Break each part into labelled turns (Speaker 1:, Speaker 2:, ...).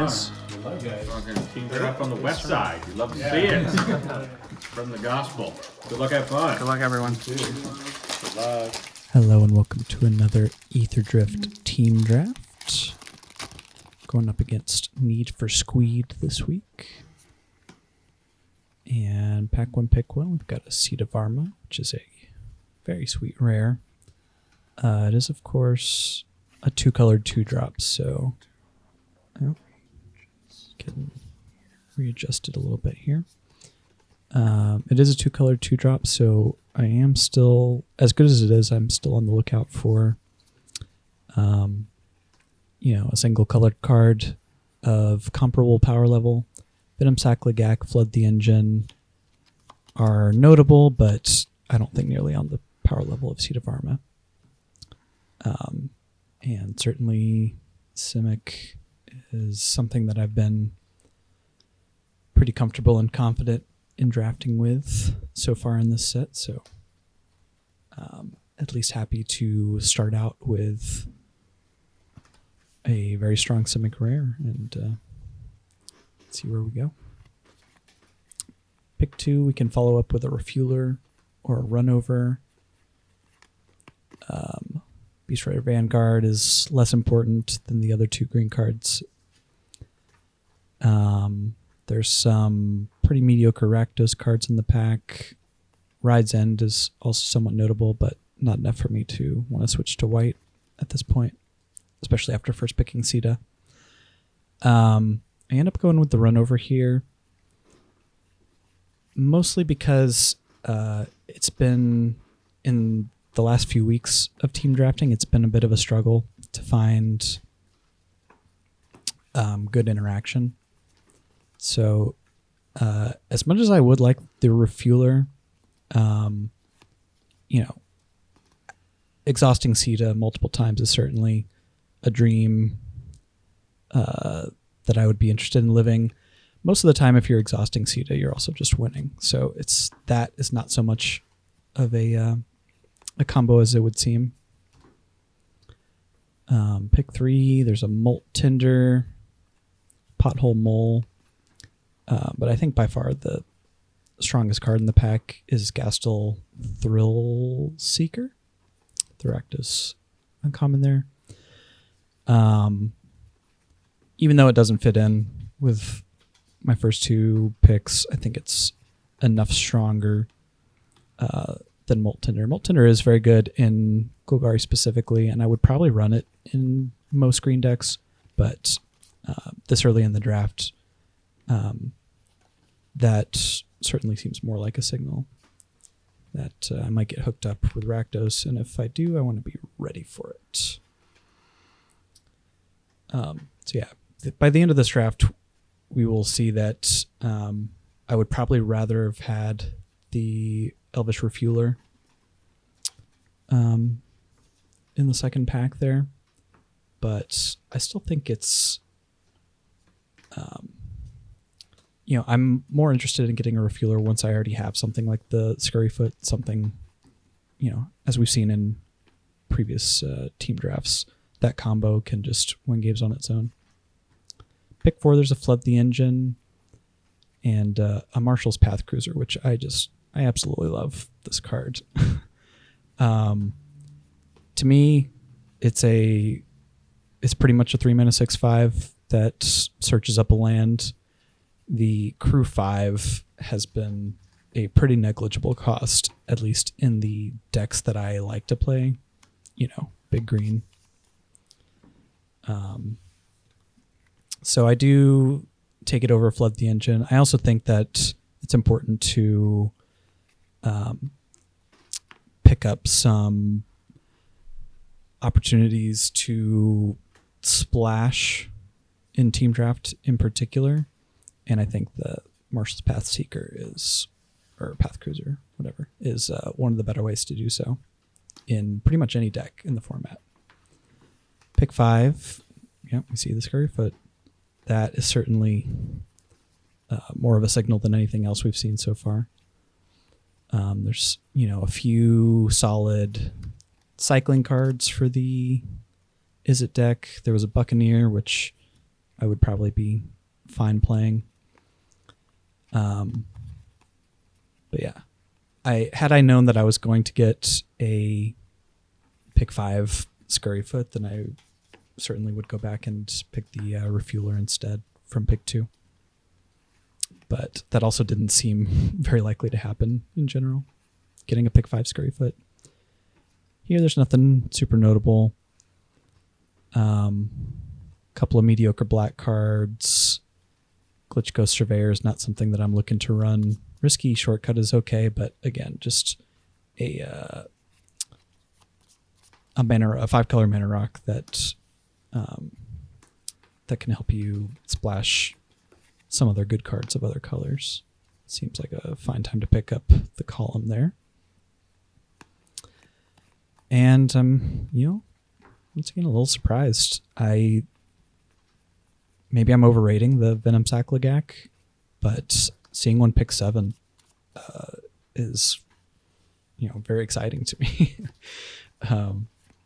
Speaker 1: guys.
Speaker 2: Good luck, guys.
Speaker 3: Fucking team draft on the west side. You love to see it. From the gospel. Good luck, have fun.
Speaker 1: Good luck, everyone.
Speaker 3: Good luck.
Speaker 4: Hello and welcome to another Aetherdrift team draft. Going up against Need for Squee-D this week. And pack one, pick one. We've got a Seed of Arma, which is a very sweet rare. It is, of course, a two-colored two-drop, so can readjust it a little bit here. It is a two-colored two-drop, so I am still, as good as it is, I'm still on the lookout for, a single-colored card of comparable power level. Ramshackle, Flood the Engine are notable, but I don't think nearly on the power level of Seed of Arma. And certainly Simic is something that I've been pretty comfortable and confident in drafting with so far in this set, so at least happy to start out with a very strong Simic rare and see where we go. Pick two, we can follow up with a Refueler or a Runover. Beast Rider Vanguard is less important than the other two green cards. There's some pretty mediocre Rakdos cards in the pack. Ride's End is also somewhat notable, but not enough for me to want to switch to white at this point, especially after first picking Sita. I end up going with the Runover here, mostly because it's been, in the last few weeks of team drafting, it's been a bit of a struggle to find good interaction. So as much as I would like the Refueler, exhausting Sita multiple times is certainly a dream that I would be interested in living. Most of the time, if you're exhausting Sita, you're also just winning. So that is not so much of a combo as it would seem. Pick three, there's a Molt Tinder, Pothole Mole. But I think by far the strongest card in the pack is Gastel Thrill Seeker. Rakdos uncommon there. Even though it doesn't fit in with my first two picks, I think it's enough stronger than Molt Tinder. Molt Tinder is very good in Golgari specifically, and I would probably run it in most green decks, but this early in the draft, that certainly seems more like a signal that I might get hooked up with Rakdos, and if I do, I want to be ready for it. By the end of this draft, we will see that I would probably rather have had the Elvish Refueler in the second pack there, but I still think it's I'm more interested in getting a Refueler once I already have something like the Scurryfoot, something, as we've seen in previous team drafts, that combo can just win games on its own. Pick four, there's a Flood the Engine and a Marshall's Path Cruiser, which I absolutely love this card. To me, it's pretty much a 3-mana 6/5 that searches up a land. The Crew 5 has been a pretty negligible cost, at least in the decks that I like to play, big green. So I do take it over Flood the Engine. I also think that it's important to pick up some opportunities to splash in team draft in particular. And I think the Marshall's Path Seeker or Path Cruiser, whatever, is one of the better ways to do so in pretty much any deck in the format. Pick five. Yep, we see the Scurryfoot. That is certainly more of a signal than anything else we've seen so far. There's, a few solid cycling cards for the Izzet deck. There was a Buccaneer, which I would probably be fine playing. But yeah, I known that I was going to get a pick 5 Scurryfoot, then I certainly would go back and pick the Refueler instead from pick 2. But that also didn't seem very likely to happen in general. Getting a pick 5 Scurryfoot. Here, there's nothing super notable. Couple of mediocre black cards. Glitch Ghost Surveyor is not something that I'm looking to run. Risky Shortcut is okay, but again, just a 5-color mana rock that can help you splash some other good cards of other colors. Seems like a fine time to pick up the column there. And once again, a little surprised. Maybe I'm overrating the Venom Sack-Lagak, but seeing one pick 7 is, very exciting to me.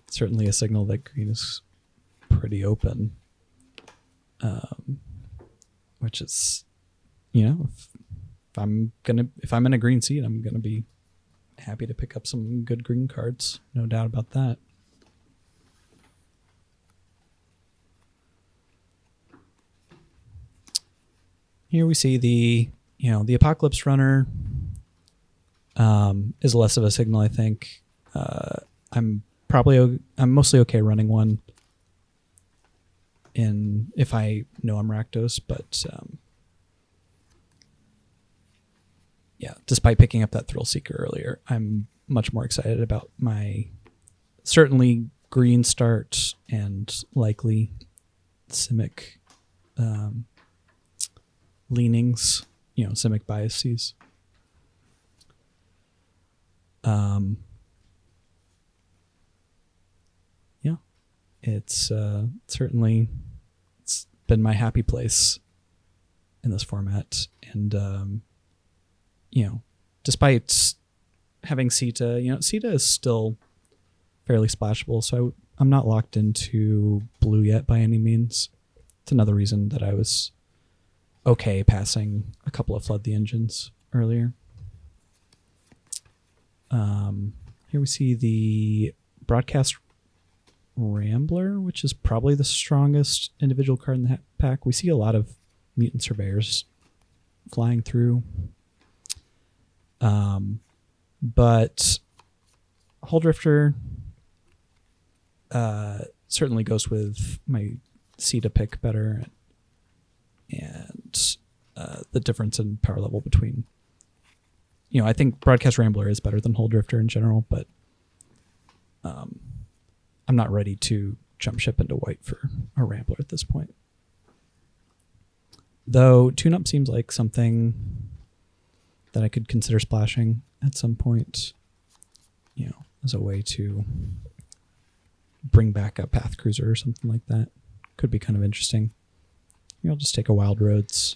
Speaker 4: Certainly a signal that green is pretty open, which is, if I'm in a green seat, I'm gonna be happy to pick up some good green cards, no doubt about that. Here we see the Apocalypse Runner is less of a signal, I think. I'm mostly okay running one if I know I'm Rakdos, but despite picking up that Thrill Seeker earlier, I'm much more excited about my certainly green start and likely Simic leanings, Simic biases. It's certainly been my happy place in this format, and despite having Sita, Sita is still fairly splashable, so I'm not locked into blue yet by any means. It's another reason that I was okay passing a couple of Flood the Engines earlier. Here we see the Broadcast Rambler, which is probably the strongest individual card in the pack. We see a lot of Mutant Surveyors flying through. But Hull Drifter certainly goes with my Sita pick better, and the difference in power level between, I think Broadcast Rambler is better than Hull Drifter in general, but I'm not ready to jump ship into white for a Rambler at this point. Though Tune-Up seems like something that I could consider splashing at some point, as a way to bring back a Path Cruiser or something like that. Could be kind of interesting. I'll just take a Wild Roads.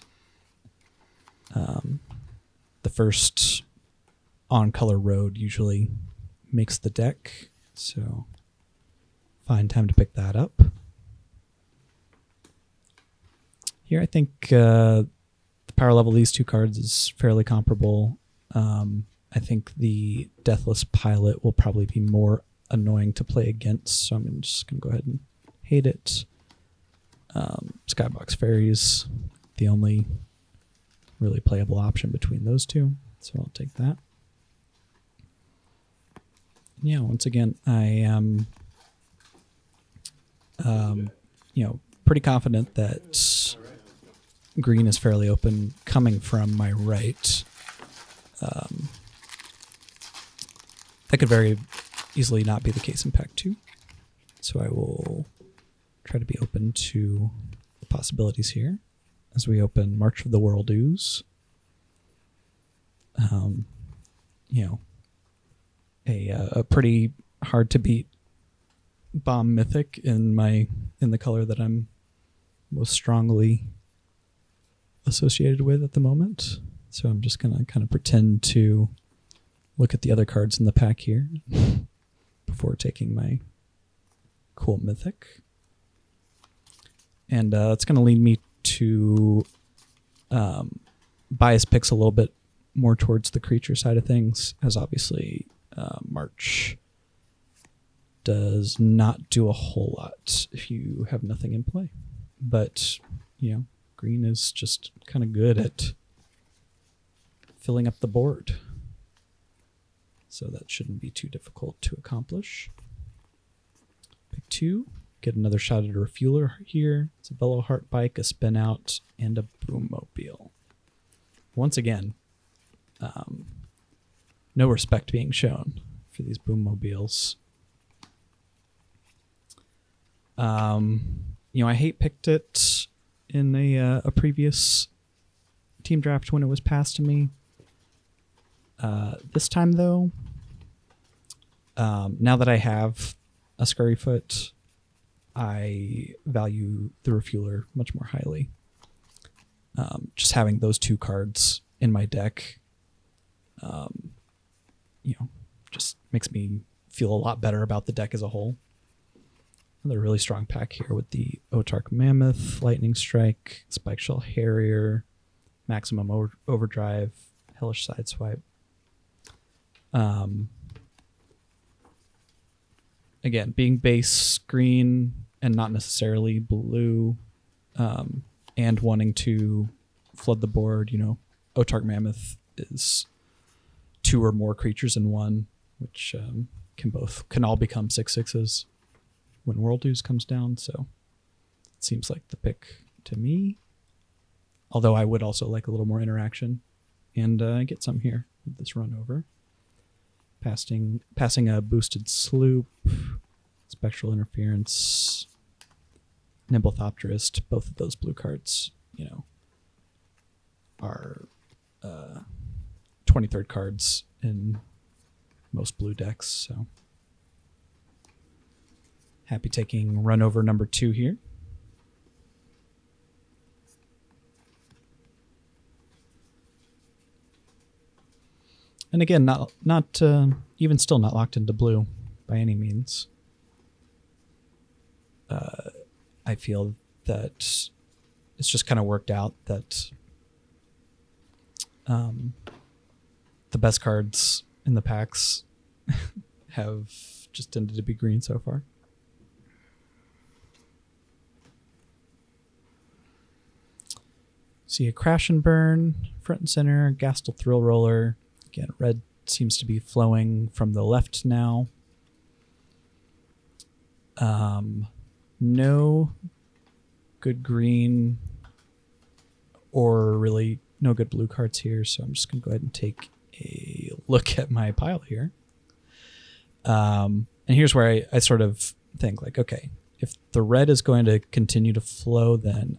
Speaker 4: The first on-color road usually makes the deck, so fine time to pick that up. Here I think the power level of these two cards is fairly comparable. I think the Deathless Pilot will probably be more annoying to play against, so I'm just going to go ahead and hate it. Skybox Fairies, the only really playable option between those two, so I'll take that. Once again, I am pretty confident that green is fairly open coming from my right. That could very easily not be the case in pack 2. So I will try to be open to the possibilities here as we open March of the World Ooze. A pretty hard to beat bomb mythic in the color that I'm most strongly associated with at the moment. So I'm just gonna kind of pretend to look at the other cards in the pack here before taking my cool mythic. And it's going to lead me to bias picks a little bit more towards the creature side of things, as obviously March does not do a whole lot if you have nothing in play. But, green is just kind of good at filling up the board. So that shouldn't be too difficult to accomplish. Pick 2. Get another shot at a refueler here. It's a Velo Heart Bike, a Spin Out, and a Boom Mobile. Once again, no respect being shown for these Boom Mobiles. I hate picked it in a previous team draft when it was passed to me. This time, though, now that I have a Scurryfoot, I value the Refueler much more highly. Just having those 2 cards in my deck, just makes me feel a lot better about the deck as a whole. Another really strong pack here with the Otark Mammoth, Lightning Strike, Spike Shell Harrier, Maximum Overdrive, Hellish Sideswipe. Again, being base green and not necessarily blue, and wanting to flood the board, Otark Mammoth is 2 or more creatures in one, which can all become 6/6s when World Ooze comes down. So it seems like the pick to me. Although I would also like a little more interaction, and get some here with this run over. Passing a boosted Sloop, Spectral Interference, Nimblethopterist. Both of those blue cards, are 23rd cards in most blue decks. So happy taking run over number 2 here. And again, not even still not locked into blue by any means. I feel that it's just kind of worked out that the best cards in the packs have just tended to be green so far. See a Crash and Burn, front and center, Gastel Thrill Roller. Again, red seems to be flowing from the left now. No good green or really no good blue cards here, so I'm just going to go ahead and take a look at my pile here. And here's where I sort of think, like, okay, if the red is going to continue to flow, then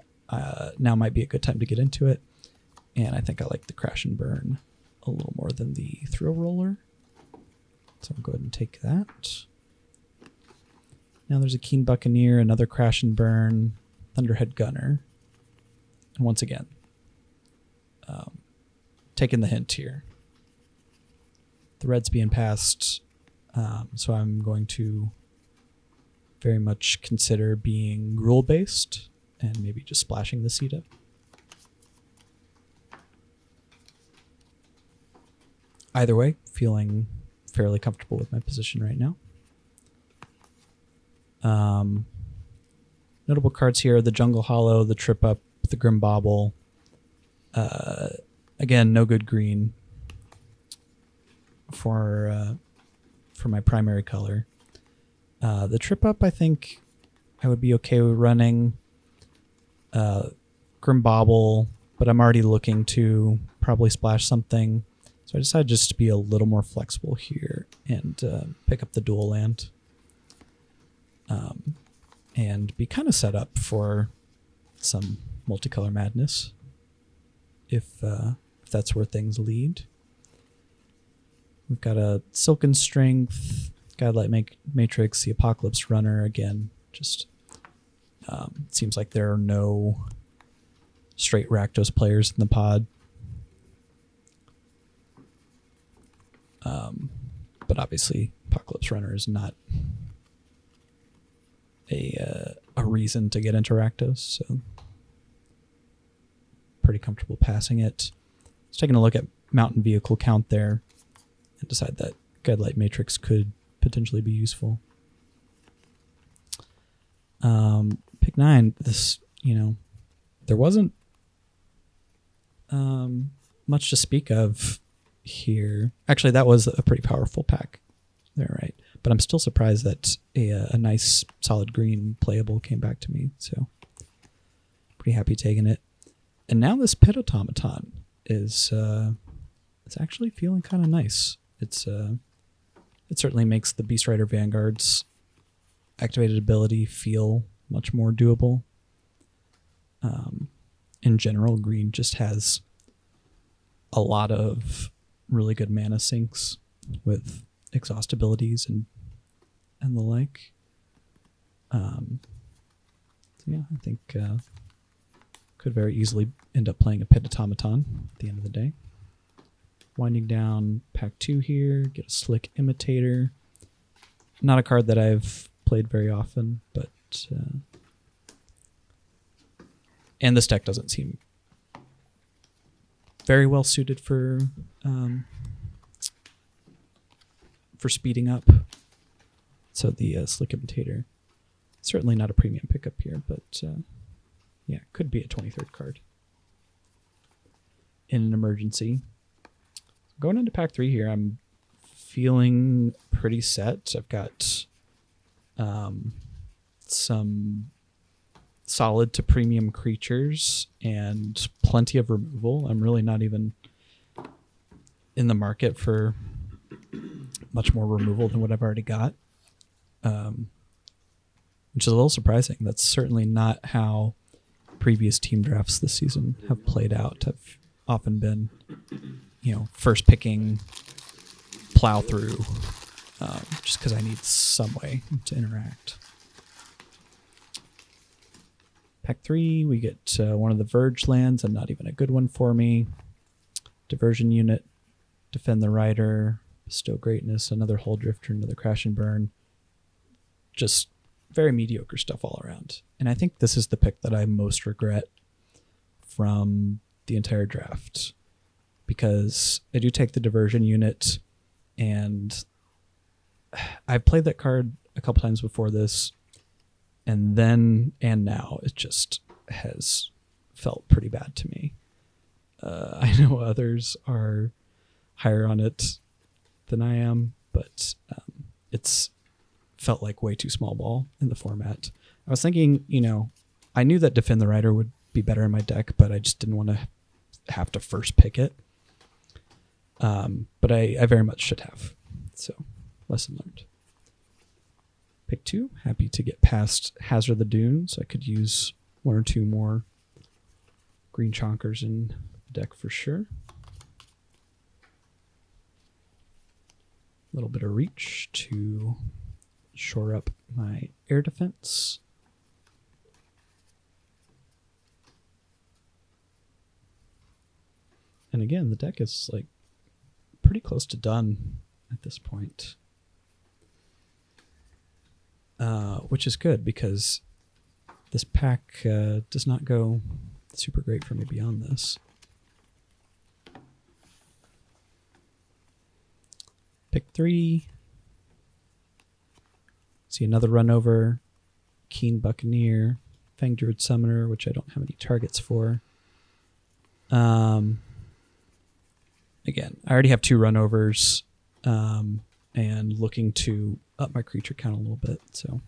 Speaker 4: now might be a good time to get into it. And I think I like the Crash and Burn a little more than the Thrill Roller. So I'll go ahead and take that. Now there's a Keen Buccaneer, another Crash and Burn, Thunderhead Gunner. And once again, taking the hint here. The red's being passed, so I'm going to very much consider being rule-based and maybe just splashing the seed up. Either way, feeling fairly comfortable with my position right now. Notable cards here: the Jungle Hollow, the Trip Up, the Grim Bobble. Again, no good green for my primary color. The Trip Up, I think I would be okay with running. Grim Bobble, but I'm already looking to probably splash something. So I decided just to be a little more flexible here and pick up the dual land. And be kind of set up for some multicolor madness if that's where things lead. We've got a Silken Strength, Godlight Matrix, the Apocalypse Runner. Again, just seems like there are no straight Rakdos players in the pod. But obviously, Apocalypse Runner is not a reason to get into Rakdos, so pretty comfortable passing it. Just taking a look at mountain vehicle count there and decide that Guidelight Matrix could potentially be useful. Pick 9, this, there wasn't much to speak of here. Actually, that was a pretty powerful pack there, right? But I'm still surprised that a nice solid green playable came back to me, so pretty happy taking it. And now this Pit Automaton is it's actually feeling kind of nice. It certainly makes the Beast Rider Vanguard's activated ability feel much more doable. In general, green just has a lot of really good mana sinks with exhaust abilities and the like. So yeah, I think could very easily end up playing a Pit Automaton at the end of the day. Winding down pack 2 here, get a Slick Imitator. Not a card that I've played very often, but and this deck doesn't seem very well suited for speeding up. So the Slick Imitator, certainly not a premium pickup here, but yeah, could be a 23rd card in an emergency. Going into pack 3 here, I'm feeling pretty set. I've got some solid to premium creatures and plenty of removal. I'm really not even in the market for much more removal than what I've already got, which is a little surprising. That's certainly not how previous team drafts this season have played out. I've often been, first picking, plow through, just because I need some way to interact. Pack 3, we get one of the Verge lands, and not even a good one for me. Diversion Unit, Defend the Rider, Bestow Greatness, another Hull Drifter, another Crash and Burn. Just very mediocre stuff all around. And I think this is the pick that I most regret from the entire draft, because I do take the Diversion Unit, and I've played that card a couple times before this, and then and now it just has felt pretty bad to me. I know others are higher on it than I am, but it's felt like way too small ball in the format. I was thinking, I knew that Defend the Rider would be better in my deck, but I just didn't want to have to first pick it. But I very much should have. So, lesson learned. Pick 2, happy to get past Hazard the Dunes. I could use 1 or 2 more green chonkers in the deck for sure. A little bit of reach to shore up my air defense. And again, the deck is like pretty close to done at this point. Which is good, because this pack does not go super great for me beyond this. Pick 3. See another run over. Keen Buccaneer. Fang Druid Summoner, which I don't have any targets for. Again, I already have 2 runovers, and looking to up my creature count a little bit, so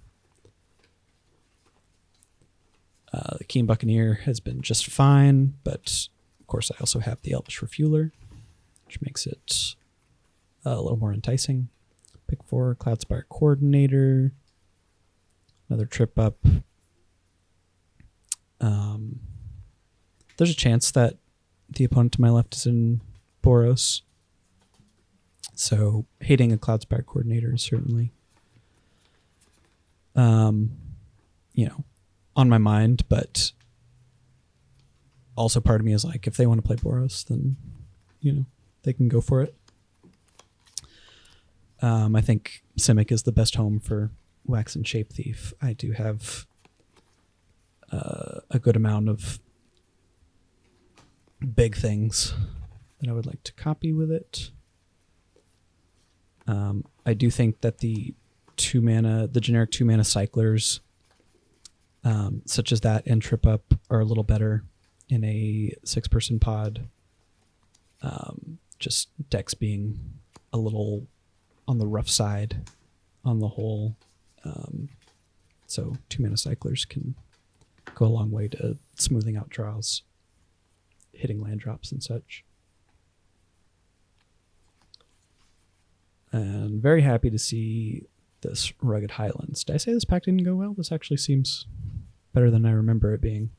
Speaker 4: the Keen Buccaneer has been just fine, but of course I also have the Elvish Refueler, which makes it a little more enticing. Pick 4, Cloudspire Coordinator, another trip up. There's a chance that the opponent to my left is in Boros, so hating a Cloudspire Coordinator is certainly on my mind, but also part of me is like, if they want to play Boros, then they can go for it. I think Simic is the best home for Wax and Shape Thief. I do have a good amount of big things that I would like to copy with it. I do think that the generic 2-mana cyclers, such as that and Trip Up, are a little better in a 6-person pod. Just decks being a little on the rough side on the whole. So 2-mana cyclers can go a long way to smoothing out draws, hitting land drops and such. And very happy to see this Rugged Highlands. Did I say this pack didn't go well? This actually seems better than I remember it being.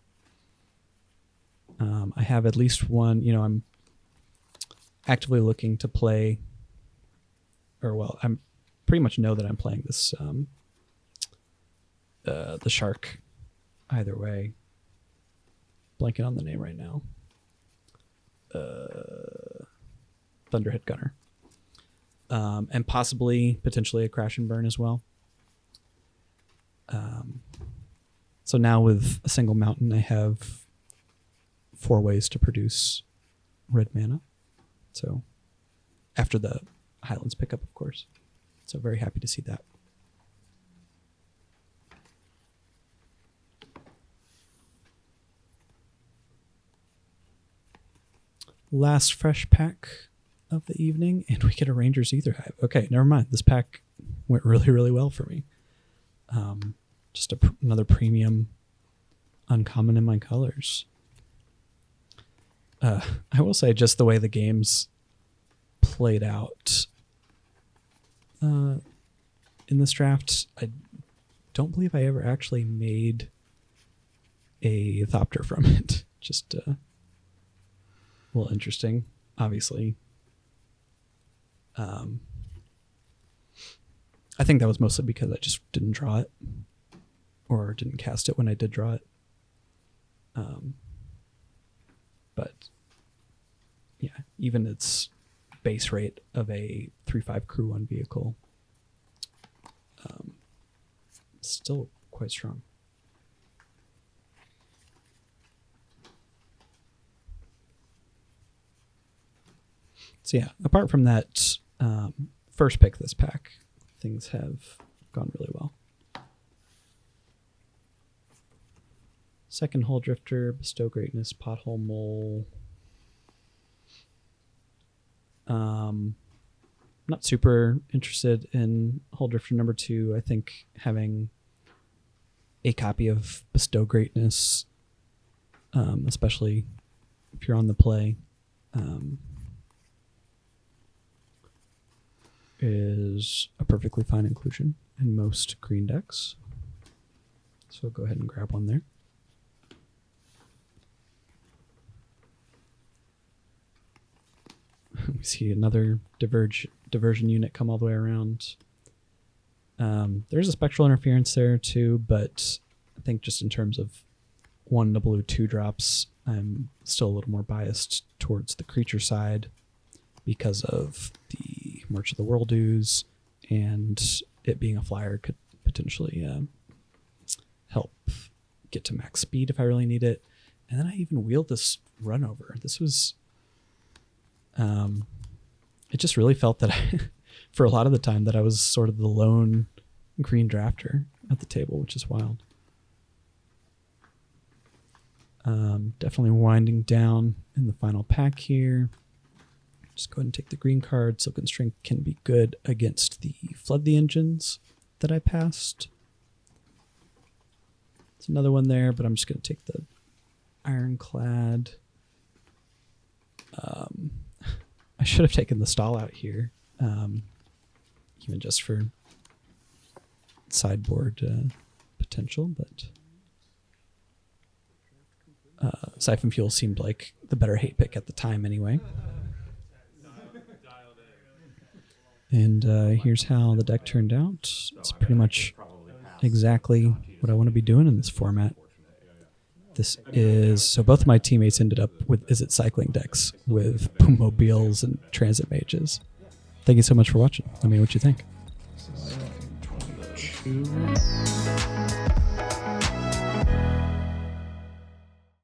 Speaker 4: I have at least one, I'm actively looking to play, I'm pretty much know that I'm playing this, the Shark either way. Blanking on the name right now. Thunderhit Gunner. And potentially a Crash and Burn as well. So now with a single mountain, I have 4 ways to produce red mana. So after the Highlands pickup, of course. So very happy to see that. Last fresh pack of the evening, and we get a Rangers Ether Hive. Okay, never mind. This pack went really, really well for me. Just another premium uncommon in my colors. I will say, just the way the games played out in this draft, I don't believe I ever actually made a Thopter from it. Just a little interesting, obviously. I think that was mostly because I just didn't draw it or didn't cast it when I did draw it. But yeah, even its base rate of a 3/5 crew 1 vehicle, still quite strong. So yeah, apart from that first pick this pack, things have gone really well. Second Hull Drifter, Bestow Greatness, Pothole Mole. Not super interested in Hull Drifter number 2. I think having a copy of Bestow Greatness, especially if you're on the play, is a perfectly fine inclusion in most green decks. So go ahead and grab one there. We see another diversion unit come all the way around. There's a spectral interference there too, but I think just in terms of 1 to blue 2 drops, I'm still a little more biased towards the creature side because of the March of the Worldoos, and it being a flyer could potentially help get to max speed if I really need it. And then I even wheeled this run over. This was it just really felt that for a lot of the time that I was sort of the lone green drafter at the table, which is wild. Definitely winding down in the final pack here. Just go ahead and take the green card. Silken Strength can be good against the Flood the Engines that I passed. There's another one there, but I'm just going to take the Ironclad. I should have taken the stall out here, even just for sideboard potential, but Siphon Fuel seemed like the better hate pick at the time anyway. And here's how the deck turned out. It's pretty much exactly what I want to be doing in this format. So both of my teammates ended up with Izzet cycling decks with Boommobiles and Transit Mages. Thank you so much for watching. Let me know what you think. 22.